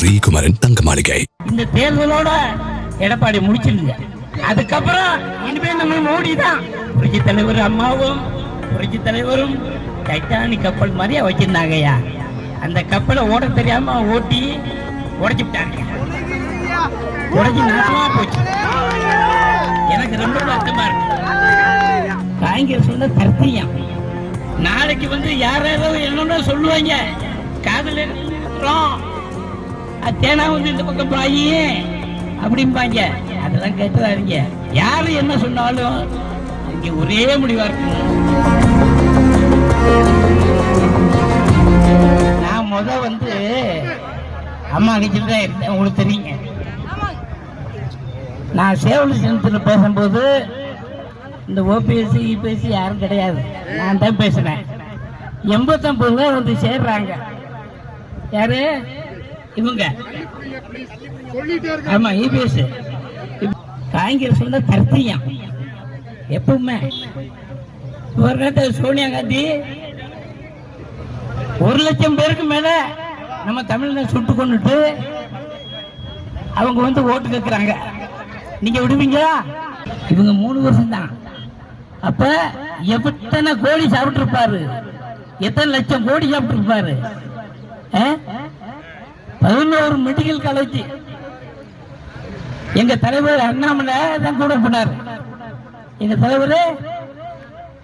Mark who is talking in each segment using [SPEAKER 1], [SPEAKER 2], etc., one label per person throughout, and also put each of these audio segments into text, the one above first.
[SPEAKER 1] ஸ்ரீகுமரன் தங்க மாளிகை.
[SPEAKER 2] இந்த தேர்தலோட எடப்பாடி முடிச்சிருங்க. அதுக்கப்புறம் இனிமே நம்ம மோடி தான். புரட்சி தலைவர் அம்மாவும் புரட்சி தலைவரும் டைட்டானிக் கப்பல் மாதிரியா வச்சிருந்தாங்கய்யா. அந்த கப்பலை ஓட தெரியாம ஓட்டி உடைச்சு விட்டாங்க. உடைச்சு நாசமா போச்சு. எனக்கு ரொம்ப வருத்தமா இருக்கு. காங்கிரஸ் வந்து தர்த்தியம். நாளைக்கு வந்து யாராவது என்னன்னு சொல்லுவாங்க, காதல தேனா வந்து இந்த பக்கம் பாயி அப்படிம்பாங்க. அதெல்லாம் கேட்டுறாருங்க. யாரு என்ன சொன்னாலும் இங்க ஒரே முடிவா இருக்கு. நான் வந்து அம்மா கிட்ட இருந்தேன், உங்களுக்கு தெரியுங்க. நான் சேவல் சின்னத்தில் பேசும்போது இந்த ஓபிஎஸ்சி இபிஎஸ்சி யாரும் கிடையாது, நான் தான் பேசினேன். 89 வந்து சேர்றாங்க. யாரு இவங்க? ஆமா, இபிஎஸ். காங்கிரஸ் வந்து தர்த்தியம் எப்பவுமே. ஒரு நேரத்தில் சோனியா காந்தி 1,00,000 பேருக்கு மேல நம்ம தமிழ்ல சுட்டு கொண்டுட்டு அவங்க வந்து ஓட்டு கேட்கிறாங்க. நீங்க விடுவீங்களா? இவங்க 3 வருஷம் தான். அப்ப எத்தனை கோடி சாப்பிட்டு இருப்பாரு, எத்தனை லட்சம் கோடி சாப்பிட்டு இருப்பாரு. 11 மெடிக்கல் காலேஜ் எங்க தலைவர் அண்ணாமலை தான் கூட போனார். எங்க தலைவர்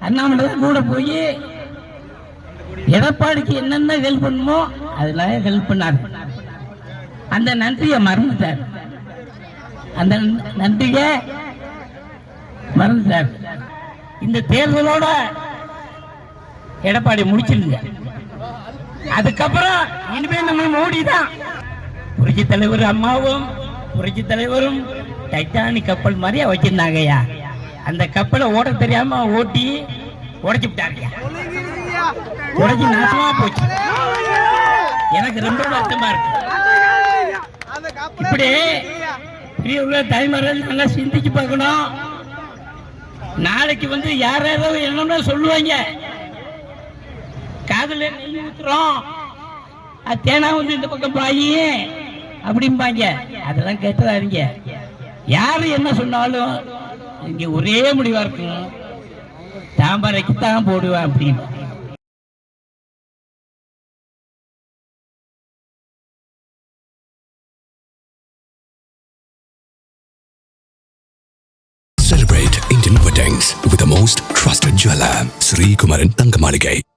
[SPEAKER 2] அண்ணாமலை தான் கூட போய் எடப்பாடிக்கு என்னென்ன ஹெல்ப் பண்ணுமோ அதுல ஹெல்ப் பண்ணார். அந்த நன்றியை மறந்துட்டார். அந்த நன்றிய மறந்துட்டார். இந்த தேர்தலோட எடப்பாடி முடிச்சிருங்க. அதுக்கப்புறம் இனிமே நம்ம மோடி தான். புரட்சி தலைவர் அம்மாவும் புரட்சி தலைவரும் டைட்டானிக் கப்பல் மாதிரியா வச்சிருந்தாங்கய்யா. அந்த கப்பலை ஓட தெரியாம ஓட்டி உடைச்சு விட்டாங்க. உடைச்சு நாசமா போச்சு. எனக்கு ரொம்ப வருத்தமா இருக்கு. இப்படி பெரிய தாய்மார்கள் நல்லா சிந்திச்சு பார்க்கணும். நாளைக்கு வந்து யாராவது என்னன்னு சொல்லுவாங்க, காதல நெய் ஊத்துறோம் தேனா வந்து இந்த பக்கம் பாயி அப்படிம்பாங்க. அதெல்லாம் கேட்டுறாருங்க. யாரு என்ன சொன்னாலும் இங்க ஒரே முடிவா இருக்கும், தாம்பரைக்கு தான் போடுவேன் அப்படின்னு.
[SPEAKER 1] Celebrate Indian weddings with the most trusted jeweler, Srikumaran தங்க மாளிகை.